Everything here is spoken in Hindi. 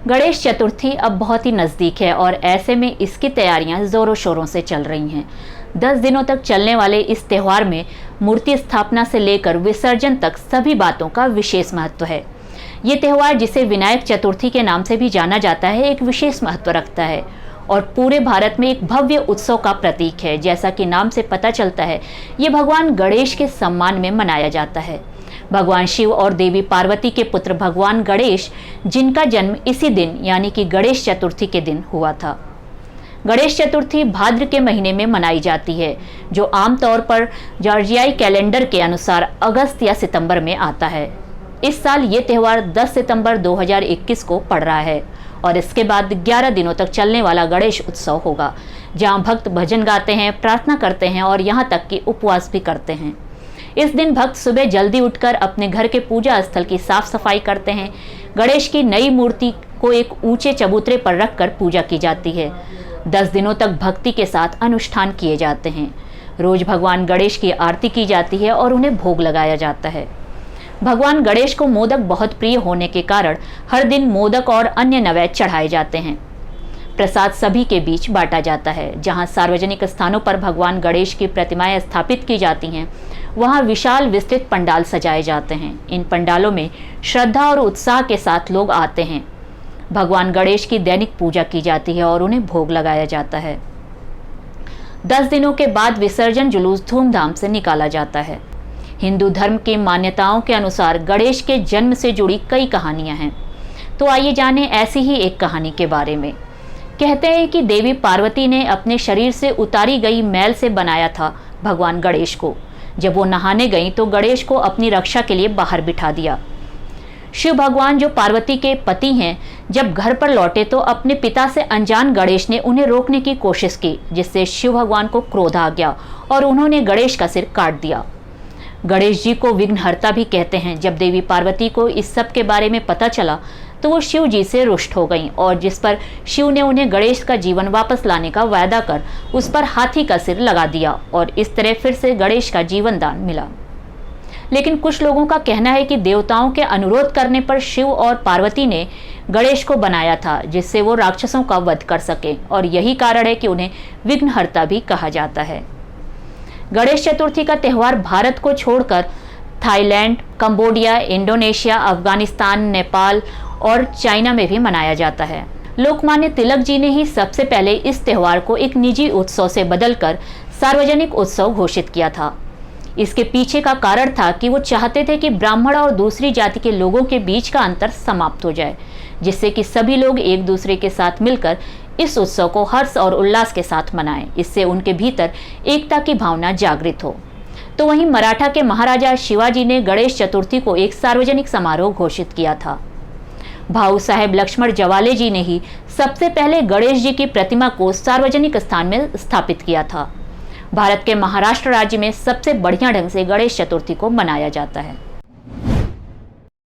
गणेश चतुर्थी अब बहुत ही नज़दीक है और ऐसे में इसकी तैयारियां ज़ोरों शोरों से चल रही हैं। 10 दिनों तक चलने वाले इस त्यौहार में मूर्ति स्थापना से लेकर विसर्जन तक सभी बातों का विशेष महत्व है। ये त्यौहार, जिसे विनायक चतुर्थी के नाम से भी जाना जाता है, एक विशेष महत्व रखता है और पूरे भारत में एक भव्य उत्सव का प्रतीक है। जैसा कि नाम से पता चलता है, ये भगवान गणेश के सम्मान में मनाया जाता है। भगवान शिव और देवी पार्वती के पुत्र भगवान गणेश, जिनका जन्म इसी दिन यानी कि गणेश चतुर्थी के दिन हुआ था। गणेश चतुर्थी भाद्र के महीने में मनाई जाती है, जो आमतौर पर जॉर्जियाई कैलेंडर के अनुसार अगस्त या सितंबर में आता है। इस साल ये त्यौहार 10 सितंबर 2021 को पड़ रहा है और इसके बाद 11 दिनों तक चलने वाला गणेश उत्सव होगा, जहां भक्त भजन गाते हैं, प्रार्थना करते हैं और यहां तक कि उपवास भी करते हैं। इस दिन भक्त सुबह जल्दी उठकर अपने घर के पूजा स्थल की साफ सफाई करते हैं। गणेश की नई मूर्ति को एक ऊंचे चबूतरे पर रखकर पूजा की जाती है। 10 दिनों तक भक्ति के साथ अनुष्ठान किए जाते हैं। रोज भगवान गणेश की आरती की जाती है और उन्हें भोग लगाया जाता है। भगवान गणेश को मोदक बहुत प्रिय होने के कारण हर दिन मोदक और अन्य नैवेद्य चढ़ाए जाते हैं। प्रसाद सभी के बीच बांटा जाता है। जहां सार्वजनिक स्थानों पर भगवान गणेश की प्रतिमाएं स्थापित की जाती हैं, वहां विशाल विस्तृत पंडाल सजाए जाते हैं। इन पंडालों में श्रद्धा और उत्साह के साथ लोग आते हैं। भगवान गणेश की दैनिक पूजा की जाती है और उन्हें भोग लगाया जाता है। 10 दिनों के बाद विसर्जन जुलूस धूमधाम से निकाला जाता है। हिंदू धर्म की मान्यताओं के अनुसार गणेश के जन्म से जुड़ी कई कहानियां हैं। तो आइए जानें ऐसी ही एक कहानी के बारे में। कहते हैं कि देवी पार्वती ने अपने शरीर से उतारी गई मैल से बनाया था भगवान गणेश को। जब वो नहाने गईं तो गणेश को अपनी रक्षा के लिए बाहर बिठा दिया। शिव भगवान, जो पार्वती के पति हैं, जब घर पर लौटे तो अपने पिता से अनजान गणेश ने उन्हें रोकने की कोशिश की, जिससे शिव भगवान को क्रोध आ गया और उन्होंने गणेश का सिर काट दिया। गणेश जी को विघ्नहर्ता भी कहते हैं। जब देवी पार्वती को इस सब के बारे में पता चला तो वो शिव जी से रुष्ट हो गईं और जिस पर शिव ने उन्हें गणेश का जीवन वापस लाने का वायदा कर उस पर हाथी का सिर लगा दिया और इस तरह फिर से गणेश का जीवन दान मिला। लेकिन कुछ लोगों का कहना है कि देवताओं के अनुरोध करने पर शिव और पार्वती ने गणेश को बनाया था, जिससे वो राक्षसों का वध कर सके और यही कारण है कि उन्हें विघ्नहर्ता भी कहा जाता है। गणेश चतुर्थी का त्यौहार भारत को छोड़कर Thailand, Cambodia, Indonesia, Afghanistan, Nepal और चाइना में भी मनाया जाता है। लोकमान्य तिलक जी ने ही सबसे पहले इस त्यौहार को एक निजी उत्सव से बदलकर सार्वजनिक उत्सव घोषित किया था। इसके पीछे का कारण था कि वो चाहते थे कि ब्राह्मण और दूसरी जाति के लोगों के बीच का अंतर समाप्त हो जाए, जिससे कि सभी लोग एक दूसरे के साथ मिलकर इस उत्सव को हर्ष और उल्लास के साथ मनाएं। इससे उनके भीतर एकता की भावना जागृत हो। तो वहीं मराठा के महाराजा शिवाजी ने गणेश चतुर्थी को एक सार्वजनिक समारोह घोषित किया था। भाऊ साहेब लक्ष्मण जवाले जी ने ही सबसे पहले गणेश जी की प्रतिमा को सार्वजनिक स्थान में स्थापित किया था। भारत के महाराष्ट्र राज्य में सबसे बढ़िया ढंग से गणेश चतुर्थी को मनाया जाता है।